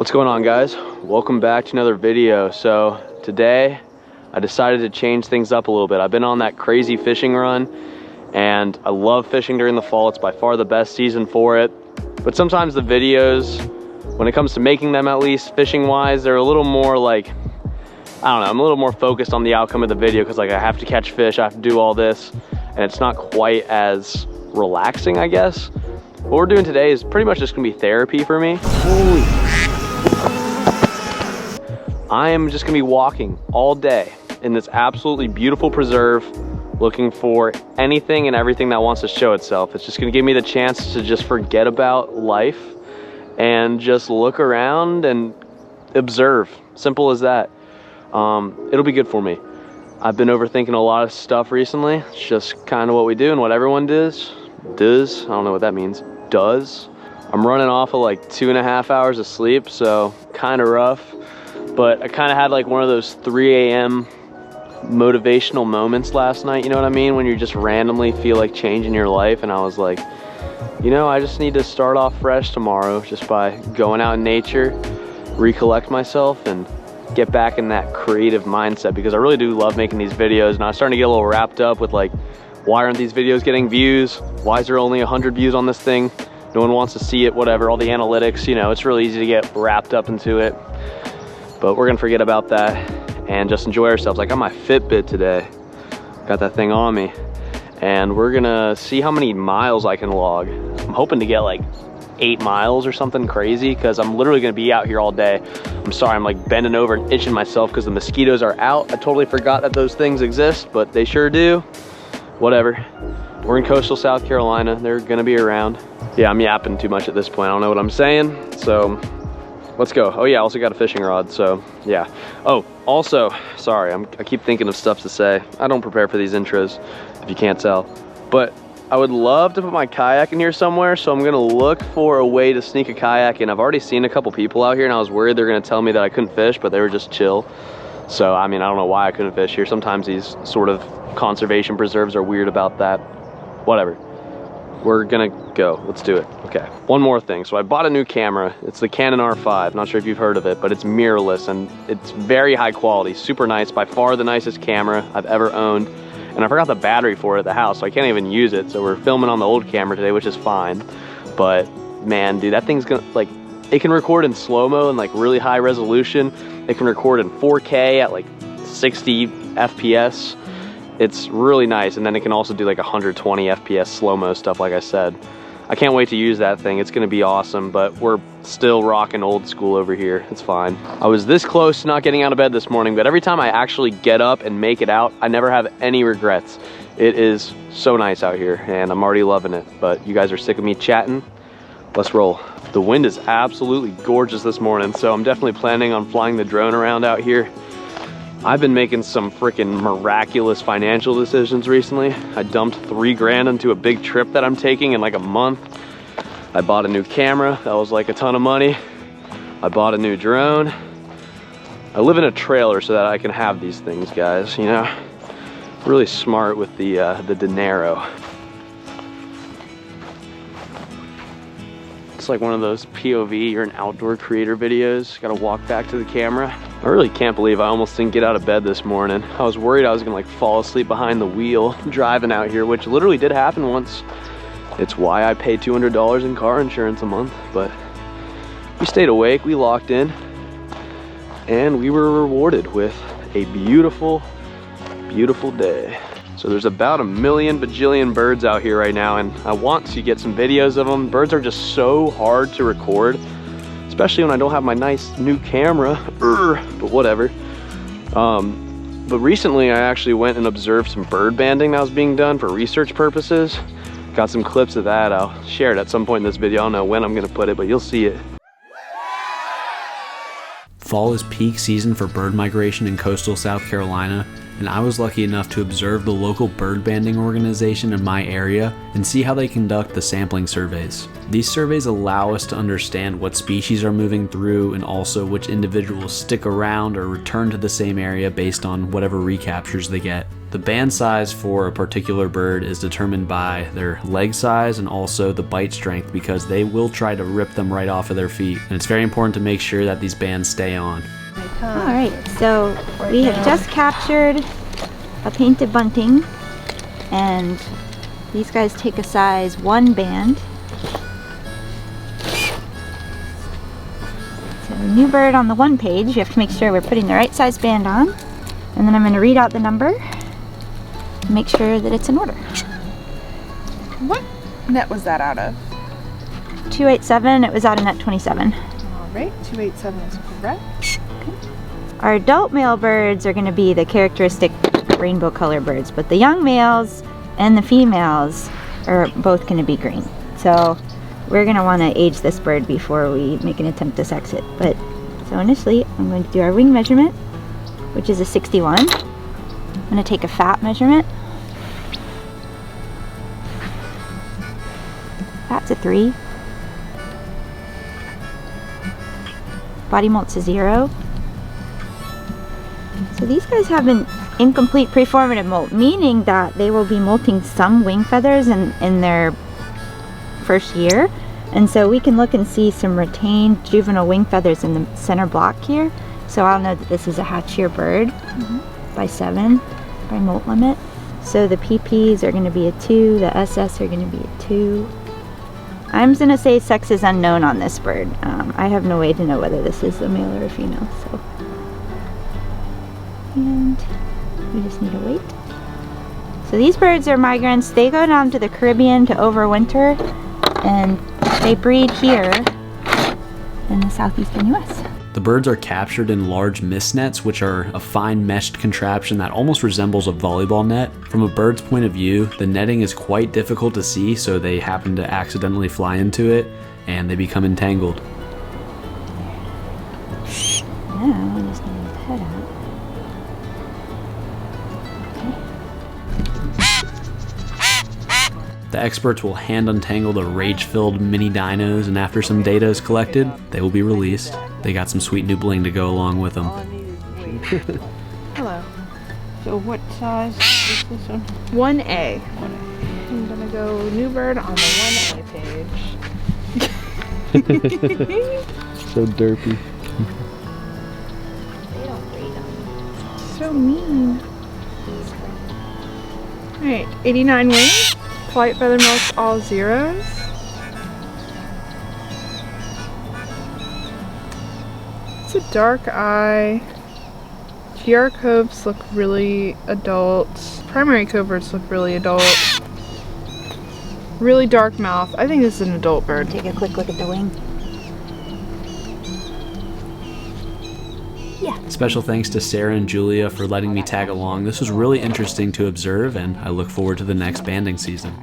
What's going on, guys? Welcome back to another video. So today I decided to change things up a little bit. I've been on that crazy fishing run and I love fishing during the fall. It's by far the best season for it. But sometimes the videos, when it comes to making them, at least fishing wise, they're a little more like, I don't know, I'm a little more focused on the outcome of the video because like I have to catch fish, I have to do all this, and it's not quite as relaxing, I guess. What we're doing today is pretty much just gonna be therapy for me. I am just gonna be walking all day in this absolutely beautiful preserve, looking for anything and everything that wants to show itself. It's just gonna give me the chance to just forget about life and just look around and observe. Simple as that. It'll be good for me. I've been overthinking a lot of stuff recently. It's just kind of what we do and what everyone does. I don't know what that means. I'm running off of like 2.5 hours of sleep, so kind of rough. But I kind of had like one of those 3 a.m. motivational moments last night, you know what I mean? When you just randomly feel like changing your life, and I was like, you know, I just need to start off fresh tomorrow just by going out in nature, recollect myself, and get back in that creative mindset, because I really do love making these videos, and I was starting to get a little wrapped up with like, why aren't these videos getting views? Why is there only 100 views on this thing? No one wants to see it, whatever, all the analytics, you know, it's really easy to get wrapped up into it. But we're gonna forget about that and just enjoy ourselves. I got my Fitbit today, got that thing on me, and we're gonna see how many miles I can log. I'm hoping to get like 8 miles or something crazy, because I'm literally gonna be out here all day. I'm sorry, I'm like bending over and itching myself because the mosquitoes are out. I totally forgot that those things exist, but they sure do. Whatever. We're in coastal South Carolina. They're gonna be around. Yeah, I'm yapping too much at this point. I don't know what I'm saying, so let's go. Oh yeah, I also got a fishing rod, so yeah. Oh, also, sorry, I keep thinking of stuff to say. I don't prepare for these intros, if you can't tell. But I would love to put my kayak in here somewhere, so I'm gonna look for a way to sneak a kayak in. I've already seen a couple people out here, and I was worried they're gonna tell me that I couldn't fish, but they were just chill. So, I mean, I don't know why I couldn't fish here. Sometimes these sort of conservation preserves are weird about that. Whatever. We're gonna go. Let's do it. Okay. One more thing. So I bought a new camera. It's the Canon R5. Not sure if you've heard of it, but it's mirrorless and it's very high quality. Super nice. By far the nicest camera I've ever owned. And I forgot the battery for it at the house, so I can't even use it. So we're filming on the old camera today, which is fine. But man, dude, that thing's gonna, like, it can record in slow-mo and like really high resolution. It can record in 4K at like 60 FPS. It's really nice, and then it can also do like 120 FPS slow-mo stuff, like I said. I can't wait to use that thing. It's gonna be awesome, but we're still rocking old school over here. It's fine. I was this close to not getting out of bed this morning, but every time I actually get up and make it out, I never have any regrets. It is so nice out here, and I'm already loving it, but you guys are sick of me chatting. Let's roll. The wind is absolutely gorgeous this morning, so I'm definitely planning on flying the drone around out here. I've been making some freaking miraculous financial decisions recently. I dumped 3 grand into a big trip that I'm taking in like a month. I bought a new camera, that was like a ton of money. I bought a new drone. I live in a trailer so that I can have these things, guys, you know? Really smart with the dinero. It's like one of those POV or an outdoor creator videos. Gotta walk back to the camera. I really can't believe I almost didn't get out of bed this morning. I was worried I was gonna like fall asleep behind the wheel driving out here, which literally did happen once. It's why I pay $200 in car insurance a month, but we stayed awake, we locked in, and we were rewarded with a beautiful, beautiful day. So there's about a million bajillion birds out here right now, and I want to get some videos of them. Birds are just so hard to record, especially when I don't have my nice new camera, but whatever. But recently I actually went and observed some bird banding that was being done for research purposes. Got some clips of that. I'll share it at some point in this video. I don't know when I'm gonna put it, but you'll see it. Fall is peak season for bird migration in coastal South Carolina, and I was lucky enough to observe the local bird banding organization in my area and see how they conduct the sampling surveys. These surveys allow us to understand what species are moving through and also which individuals stick around or return to the same area based on whatever recaptures they get. The band size for a particular bird is determined by their leg size and also the bite strength, because they will try to rip them right off of their feet. And it's very important to make sure that these bands stay on. Alright, so we have just captured a painted bunting, and these guys take a size 1 band. So new bird on the 1 page, you have to make sure we're putting the right size band on. And then I'm going to read out the number and make sure that it's in order. What net was that out of? 287, it was out of net 27. Alright, 287 is correct. Our adult male birds are going to be the characteristic rainbow color birds, but the young males and the females are both going to be green. So we're going to want to age this bird before we make an attempt to sex it. But so initially I'm going to do our wing measurement, which is a 61. I'm going to take a fat measurement. Fat's a 3. Body molt's a 0. So these guys have an incomplete preformative molt, meaning that they will be molting some wing feathers in their first year. And so we can look and see some retained juvenile wing feathers in the center block here. So I'll know that this is a hatchier bird by 7 by molt limit. So the PPs are going to be a 2, the SS are going to be a 2. I'm going to say sex is unknown on this bird. I have no way to know whether this is a male or a female. So. And we just need to wait. So these birds are migrants. They go down to the Caribbean to overwinter, and they breed here in the southeastern US. The birds are captured in large mist nets, which are a fine meshed contraption that almost resembles a volleyball net. From a bird's point of view, the netting is quite difficult to see, so they happen to accidentally fly into it and they become entangled. Now we just need to head out. The experts will hand untangle the rage-filled mini dinos, and after some data is collected, they will be released. They got some sweet new bling to go along with them. Hello. So what size is this one? 1A. 1A. I'm gonna go new bird on the 1A page. So derpy. They don't breed them. So mean. Alright, 89 wings. Flight feather milks all 0s. It's a dark eye. GR coves look really adult. Primary coverts look really adult. Really dark mouth. I think this is an adult bird. Take a quick look at the wing. Yeah. Special thanks to Sarah and Julia for letting me tag along. This was really interesting to observe, and I look forward to the next banding season.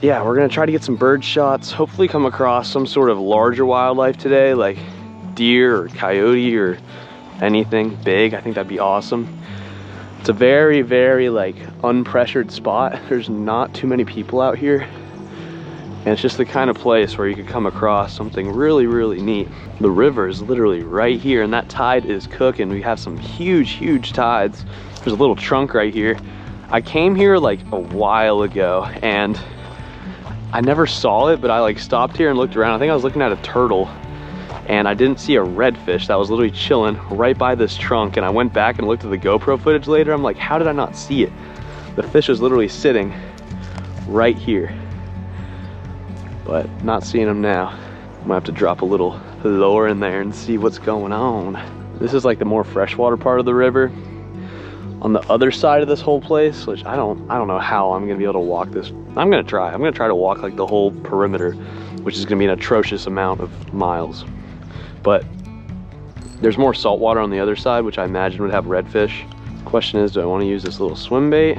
Yeah, we're gonna try to get some bird shots, hopefully come across some sort of larger wildlife today, like deer or coyote or anything big. I think that'd be awesome. It's a very, very like unpressured spot. There's not too many people out here. And it's just the kind of place where you could come across something really, really neat. The river is literally right here, and that tide is cooking. We have some huge, huge tides. There's a little trunk right here. I came here like a while ago, and I never saw it, but I like stopped here and looked around. I think I was looking at a turtle, and I didn't see a redfish that was literally chilling right by this trunk. And I went back and looked at the GoPro footage later. I'm like, how did I not see it? The fish was literally sitting right here. But not seeing them now. I'm gonna have to drop a little lower in there and see what's going on. This is like the more freshwater part of the river. On the other side of this whole place, which I don't know how I'm gonna be able to walk this. I'm gonna try to walk like the whole perimeter, which is gonna be an atrocious amount of miles. But there's more salt water on the other side, which I imagine would have redfish. Question is, do I wanna use this little swim bait?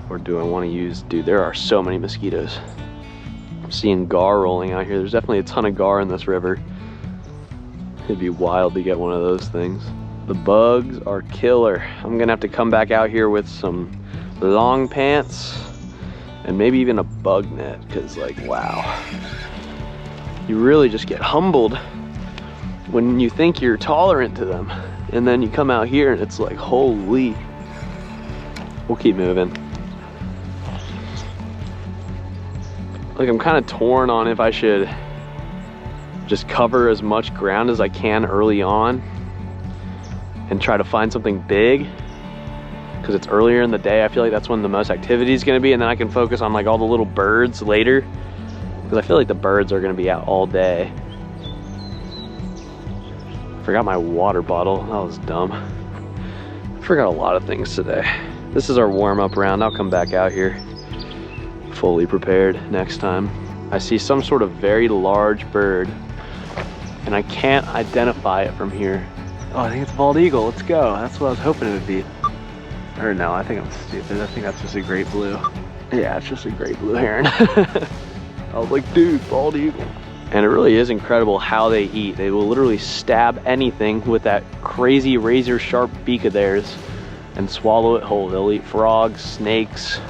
Or do I want to use, dude, there are so many mosquitoes. I'm seeing gar rolling out here. There's definitely a ton of gar in this river. It'd be wild to get one of those things. The bugs are killer. I'm gonna have to come back out here with some long pants and maybe even a bug net, because like, wow. You really just get humbled when you think you're tolerant to them. And then you come out here and it's like, holy. We'll keep moving. Like, I'm kind of torn on if I should just cover as much ground as I can early on and try to find something big, because it's earlier in the day. I feel like that's when the most activity is going to be, and then I can focus on like all the little birds later, because I feel like the birds are going to be out all day. Forgot my water bottle. That was dumb. I forgot a lot of things today. This is our warm-up round. I'll come back out here fully prepared next time. I see some sort of very large bird, and I can't identify it from here. Oh, I think it's a bald eagle. Let's go. That's what I was hoping it would be. Or no, I think I'm stupid. I think that's just a great blue. Yeah, it's just a great blue heron. I was like, dude, bald eagle. And it really is incredible how they eat. They will literally stab anything with that crazy razor sharp beak of theirs and swallow it whole. They'll eat frogs, snakes,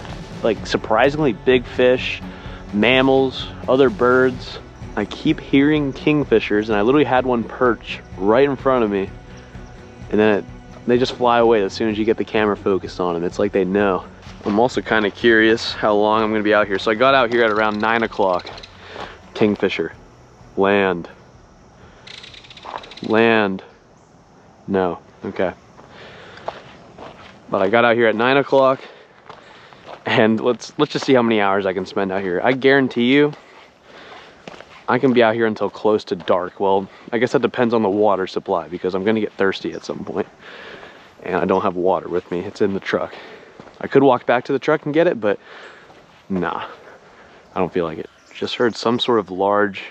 like surprisingly big fish, mammals, other birds. I keep hearing kingfishers, and I literally had one perch right in front of me, and then they just fly away as soon as you get the camera focused on them. It's like they know. I'm also kind of curious how long I'm gonna be out here. So I got out here at around 9 o'clock. Kingfisher. Land. Land. No. Okay. But I got out here at 9 o'clock. And let's just see how many hours I can spend out here. I guarantee you I can be out here until close to dark. Well, I guess that depends on the water supply, because I'm gonna get thirsty at some point. And I don't have water with me. It's in the truck. I could walk back to the truck and get it, but nah, I don't feel like it. Just heard some sort of large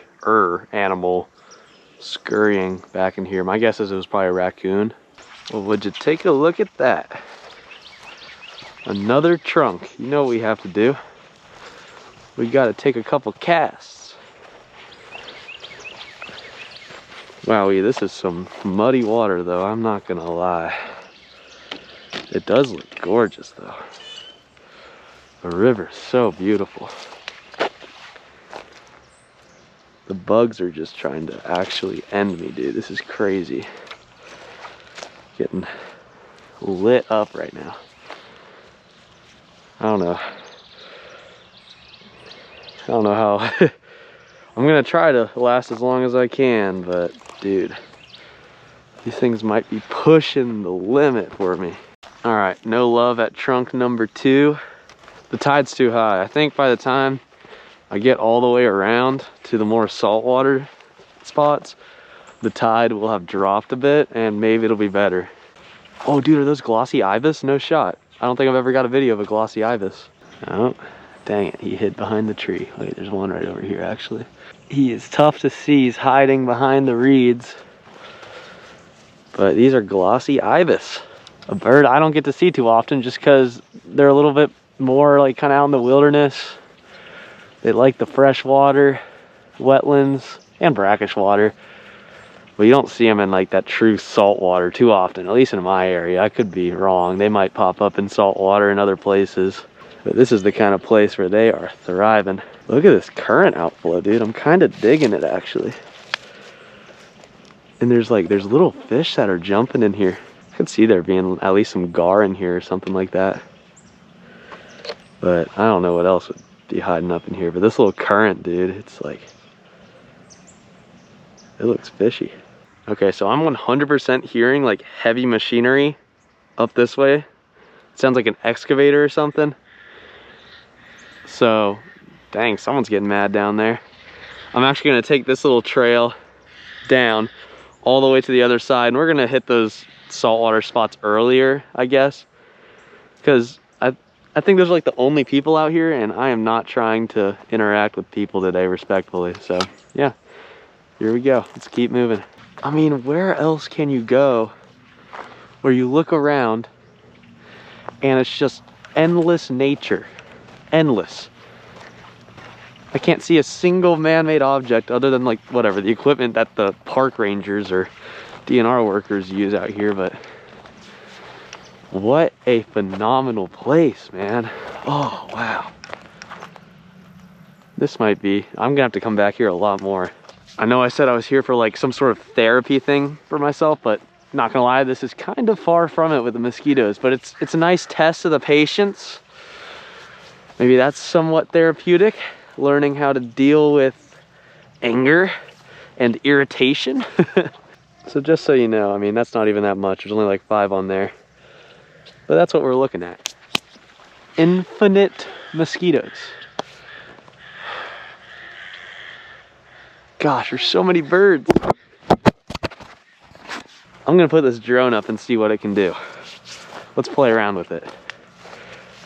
animal scurrying back in here. My guess is it was probably a raccoon. Well, would you take a look at that? Another trunk. You know what we have to do. We got to take a couple casts. Wowie, this is some muddy water though, I'm not gonna lie. It does look gorgeous though. The river's so beautiful. The bugs are just trying to actually end me, dude. This is crazy. Getting lit up right now. I don't know how. I'm gonna try to last as long as I can, but dude, these things might be pushing the limit for me. All right, no love at trunk number 2. The tide's too high. I think by the time I get all the way around to the more saltwater spots, the tide will have dropped a bit and maybe it'll be better. Oh dude, are those glossy ibis? No shot. I don't think I've ever got a video of a glossy ibis. Oh, dang it, he hid behind the tree. Wait, there's one right over here actually. He is tough to see, he's hiding behind the reeds. But these are glossy ibis. A bird I don't get to see too often just because they're a little bit more like kind of out in the wilderness. They like the fresh water, wetlands, and brackish water. But you don't see them in like that true salt water too often, at least in my area. I could be wrong. They might pop up in salt water in other places. But this is the kind of place where they are thriving. Look at this current outflow, dude. I'm kind of digging it actually. And there's little fish that are jumping in here. I could see there being at least some gar in here or something like that. But I don't know what else would be hiding up in here. But this little current, dude, it's like, it looks fishy. Okay, so I'm 100% hearing like heavy machinery up this way. It sounds like an excavator or something. So, dang, someone's getting mad down there. I'm actually gonna take this little trail down all the way to the other side, and we're gonna hit those saltwater spots earlier, I guess. Because I think there's like the only people out here, and I am not trying to interact with people today respectfully. So, yeah, here we go. Let's keep moving. I mean, where else can you go where you look around and it's just endless nature? Endless. I can't see a single man-made object other than like whatever, the equipment that the park rangers or DNR workers use out here, but what a phenomenal place, man. Oh, wow. This might be, I'm gonna have to come back here a lot more. I know I said I was here for like some sort of therapy thing for myself, but not gonna lie, this is kind of far from it with the mosquitoes, but it's a nice test of the patience. Maybe that's somewhat therapeutic, learning how to deal with anger and irritation. So just so you know, I mean, that's not even that much. There's only like 5 on there. But that's what we're looking at. Infinite mosquitoes. Gosh, there's so many birds. I'm gonna put this drone up and see what it can do. Let's play around with it.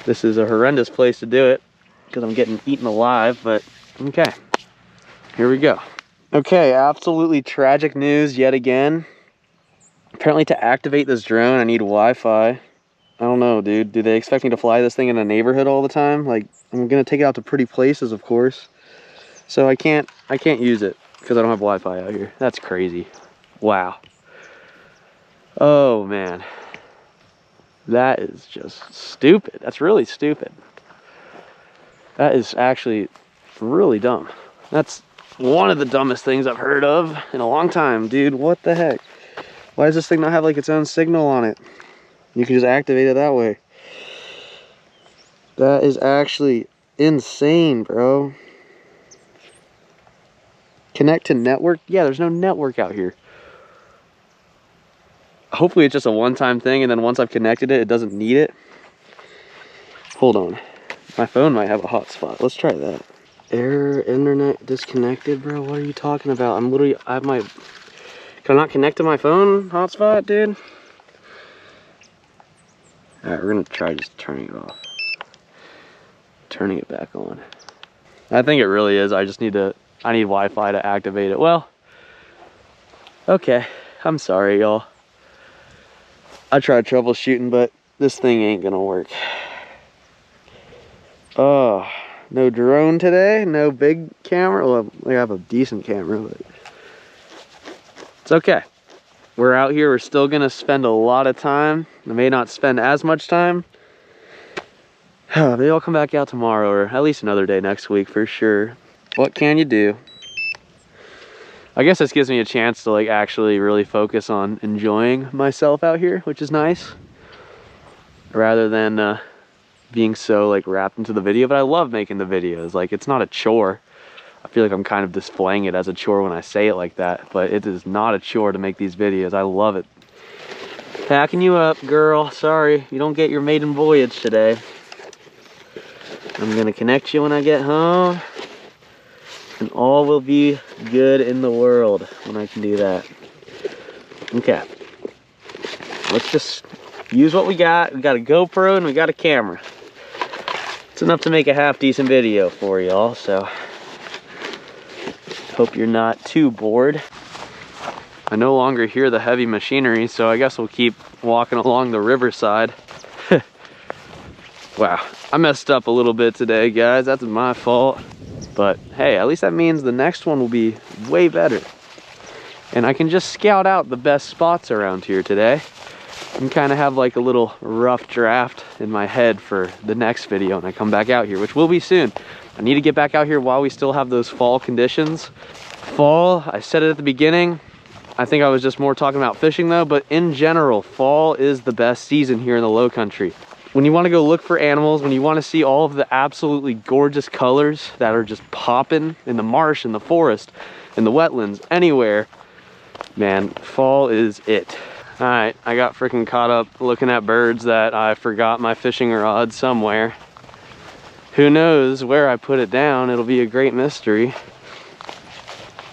This is a horrendous place to do it because I'm getting eaten alive, but okay, here we go. Okay, absolutely tragic news yet again. Apparently to activate this drone, I need Wi-Fi. I don't know, dude. Do they expect me to fly this thing in a neighborhood all the time? Like, I'm gonna take it out to pretty places, of course. So I can't use it because I don't have Wi-Fi out here. That's crazy. Wow. Oh man. That is just stupid. That's really stupid. That is actually really dumb. That's one of the dumbest things I've heard of in a long time, dude. What the heck? Why does this thing not have like its own signal on it? You can just activate it that way. That is actually insane, bro. Connect to network? Yeah, there's no network out here. Hopefully it's just a one-time thing, and then once I've connected it, it doesn't need it. Hold on. My phone might have a hotspot. Let's try that. Error, internet disconnected, bro. What are you talking about? I have my... Can I not connect to my phone hotspot, dude? Alright, we're gonna try just turning it off. Turning it back on. I think it really is. I need Wi-Fi to activate it. Well, okay. I'm sorry, y'all. I tried troubleshooting, but this thing ain't gonna work. Oh, no drone today, no big camera. Well, I have a decent camera, but it's okay. We're out here, we're still gonna spend a lot of time. I may not spend as much time. Maybe I'll come back out tomorrow, or at least another day next week for sure. What can you do? I guess this gives me a chance to like actually really focus on enjoying myself out here, which is nice. Rather than being so like wrapped into the video, but I love making the videos. Like, it's not a chore. I feel like I'm kind of displaying it as a chore when I say it like that, but it is not a chore to make these videos. I love it. Packing you up, girl. Sorry, you don't get your maiden voyage today. I'm gonna connect you when I get home, and all will be good in the world when I can do that. Okay. Let's just use what we got. We got a GoPro and we got a camera. It's enough to make a half decent video for y'all, so hope you're not too bored. I no longer hear the heavy machinery, so I guess we'll keep walking along the riverside. Wow, I messed up a little bit today, guys. That's my fault. But hey, at least that means the next one will be way better. And I can just scout out the best spots around here today and kind of have like a little rough draft in my head for the next video when I come back out here, which will be soon. I need to get back out here while we still have those fall conditions. Fall, I said it at the beginning. I think I was just more talking about fishing though, but in general, fall is the best season here in the low country. When you want to go look for animals, when you want to see all of the absolutely gorgeous colors that are just popping in the marsh, in the forest, in the wetlands, anywhere, man, fall is it. All right, I got freaking caught up looking at birds that I forgot my fishing rod somewhere. Who knows where I put it down? It'll be a great mystery.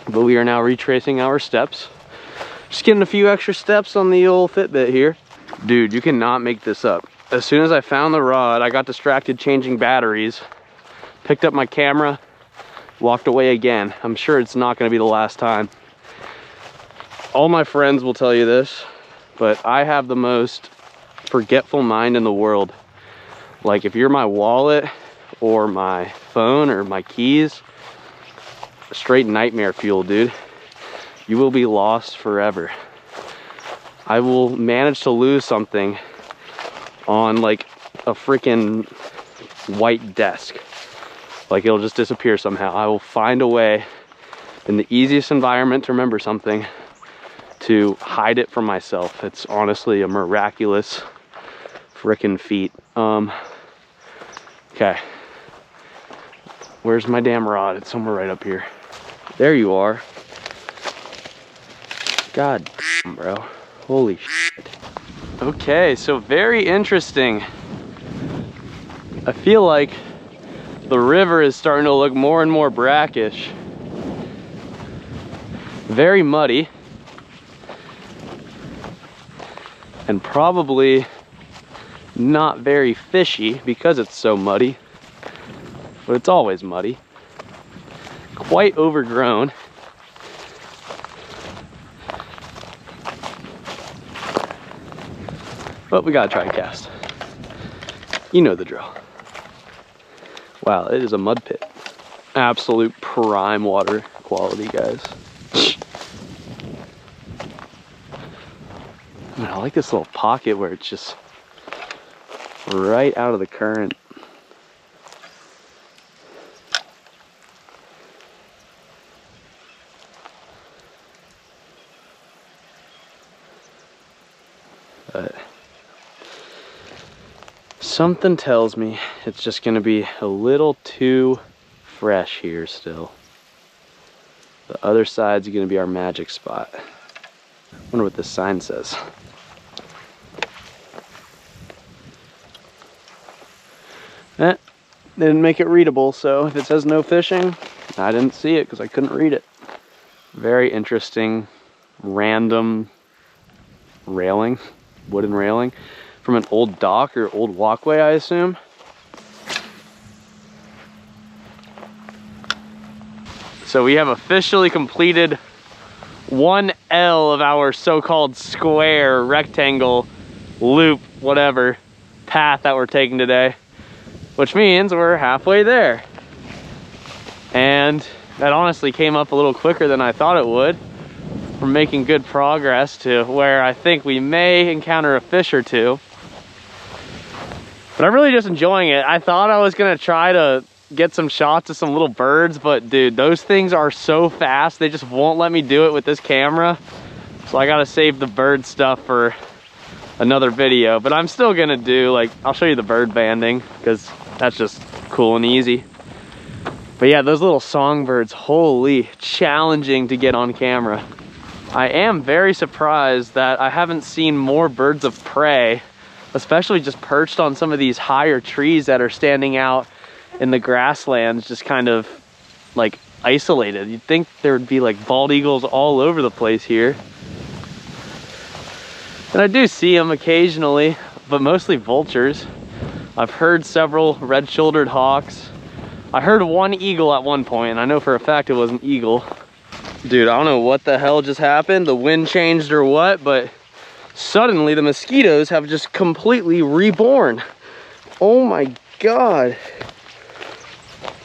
But we are now retracing our steps. Just getting a few extra steps on the old Fitbit here. Dude, you cannot make this up. As soon as I found the rod, I got distracted changing batteries, picked up my camera, walked away again. I'm sure it's not gonna be the last time. All my friends will tell you this, but I have the most forgetful mind in the world. Like, if you're my wallet or my phone or my keys, straight nightmare fuel, dude. You will be lost forever. I will manage to lose something on like a freaking white desk. Like, it'll just disappear somehow. I will find a way in the easiest environment to remember something to hide it from myself. It's honestly a miraculous frickin' feat. Okay. Where's my damn rod? It's somewhere right up here. There you are. God damn, bro. Holy shit. Okay, so very interesting. I feel like the river is starting to look more and more brackish. Very muddy. And probably not very fishy because it's so muddy. But it's always muddy. Quite overgrown. But we gotta try and cast. You know the drill. Wow, it is a mud pit. Absolute prime water quality, guys. Man, I like this little pocket where it's just right out of the current. But something tells me it's just gonna be a little too fresh here still. The other side's gonna be our magic spot. Wonder what this sign says. Didn't make it readable, so if it says no fishing, I didn't see it because I couldn't read it. Very interesting, random railing, wooden railing from an old dock or old walkway, I assume. So we have officially completed 1L of our so-called square, rectangle, loop, whatever, path that we're taking today, which means we're halfway there. And that honestly came up a little quicker than I thought it would. We're making good progress to where I think we may encounter a fish or two. But I'm really just enjoying it. I thought I was gonna try to get some shots of some little birds, but dude, those things are so fast, they just won't let me do it with this camera. So I gotta save the bird stuff for another video, but I'm still gonna do, like, I'll show you the bird banding because that's just cool and easy. But yeah, those little songbirds, holy, challenging to get on camera. I am very surprised that I haven't seen more birds of prey, especially just perched on some of these higher trees that are standing out in the grasslands, just kind of like isolated. You'd think there would be like bald eagles all over the place here. And I do see them occasionally, but mostly vultures. I've heard several red-shouldered hawks. I heard one eagle at one point, and I know for a fact it was an eagle. Dude, I don't know what the hell just happened. The wind changed or what, but suddenly the mosquitoes have just completely reborn. Oh my God.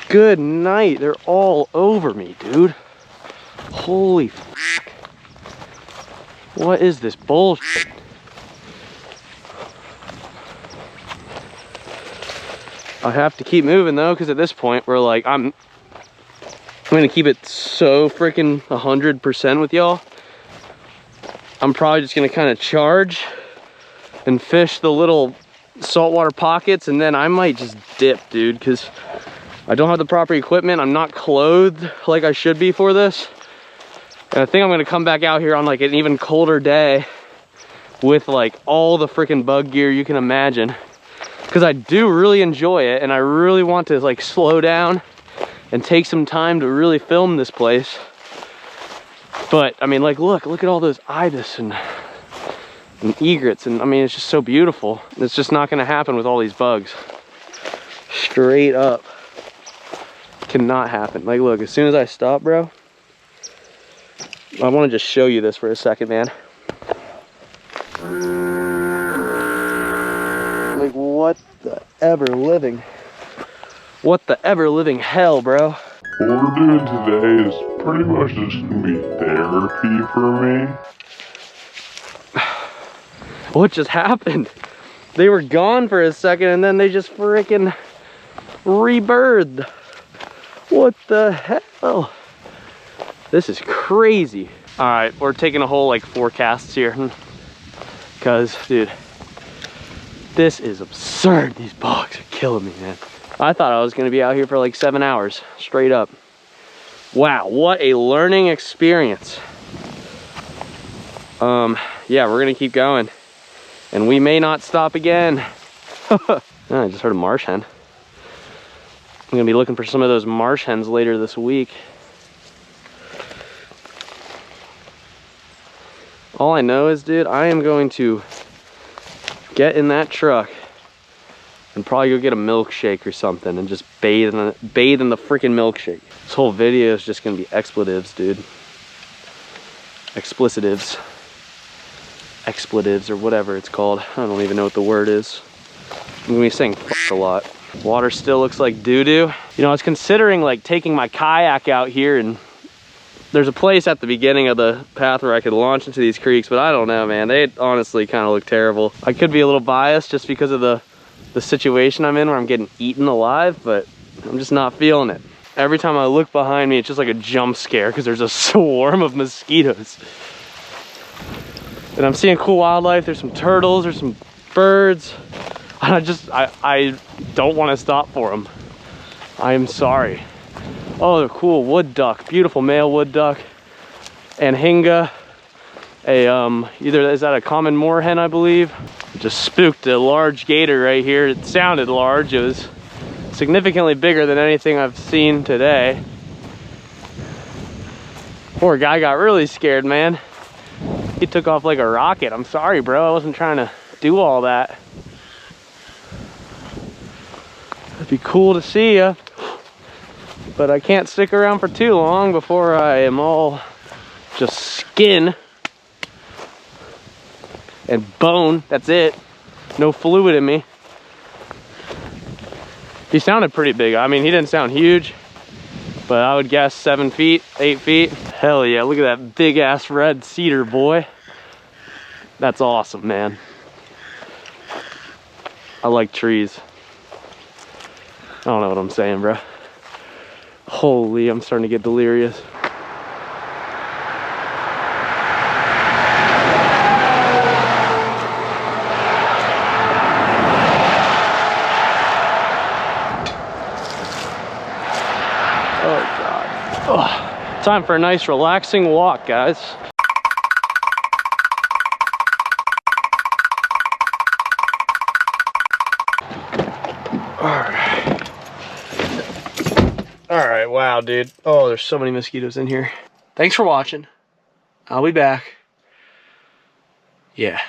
Good night. They're all over me, dude. Holy f***. What is this bullshit? I have to keep moving though, because at this point we're like, I'm gonna keep it so freaking 100% with y'all. I'm probably just gonna kind of charge and fish the little saltwater pockets, and then I might just dip, dude, because I don't have the proper equipment. I'm not clothed like I should be for this. And I think I'm gonna come back out here on like an even colder day with like all the freaking bug gear you can imagine. Because I do really enjoy it, and I really want to like slow down and take some time to really film this place. But I mean, like, look at all those ibis and egrets, and I mean, it's just so beautiful. It's just not gonna happen with all these bugs. Straight up. Cannot happen. Like, look, as soon as I stop, bro, I want to just show you this for a second, man. Like, what the ever living? What the ever living hell, bro? What we're doing today is pretty much just gonna be therapy for me. What just happened? They were gone for a second and then they just freaking rebirthed. What the hell? This is crazy. All right, we're taking a whole like 4 casts here. Because, dude, this is absurd. These bugs are killing me, man. I thought I was gonna be out here for like 7 hours, straight up. Wow, what a learning experience. Yeah, we're gonna keep going. And we may not stop again. Oh, I just heard a marsh hen. I'm gonna be looking for some of those marsh hens later this week. All I know is, dude, I am going to get in that truck and probably go get a milkshake or something and just bathe in the freaking milkshake. This whole video is just gonna be expletives, dude. Explicitives. Expletives or whatever it's called. I don't even know what the word is. I'm gonna be saying f a lot. Water still looks like doo-doo. You know, I was considering like taking my kayak out here, and there's a place at the beginning of the path where I could launch into these creeks, but I don't know, man. They honestly kind of look terrible. I could be a little biased just because of the situation I'm in where I'm getting eaten alive, but I'm just not feeling it. Every time I look behind me, it's just like a jump scare because there's a swarm of mosquitoes. And I'm seeing cool wildlife. There's some turtles, there's some birds. I don't want to stop for them. I am sorry. Oh, they're cool. Wood duck, beautiful male wood duck. Anhinga, either is that a common moorhen, I believe. Just spooked a large gator right here. It sounded large. It was significantly bigger than anything I've seen today. Poor guy got really scared, man. He took off like a rocket. I'm sorry, bro. I wasn't trying to do all that. It'd be cool to see ya, but I can't stick around for too long before I am all just skin and bone. That's it. No fluid in me. He sounded pretty big. I mean, he didn't sound huge, but I would guess 7 feet, 8 feet. Hell yeah, look at that big ass red cedar, boy. That's awesome, man. I like trees. I don't know what I'm saying, bro. Holy, I'm starting to get delirious. Oh God. Oh, time for a nice relaxing walk, guys. All right, wow, dude. Oh, there's so many mosquitoes in here. Thanks for watching. I'll be back. Yeah.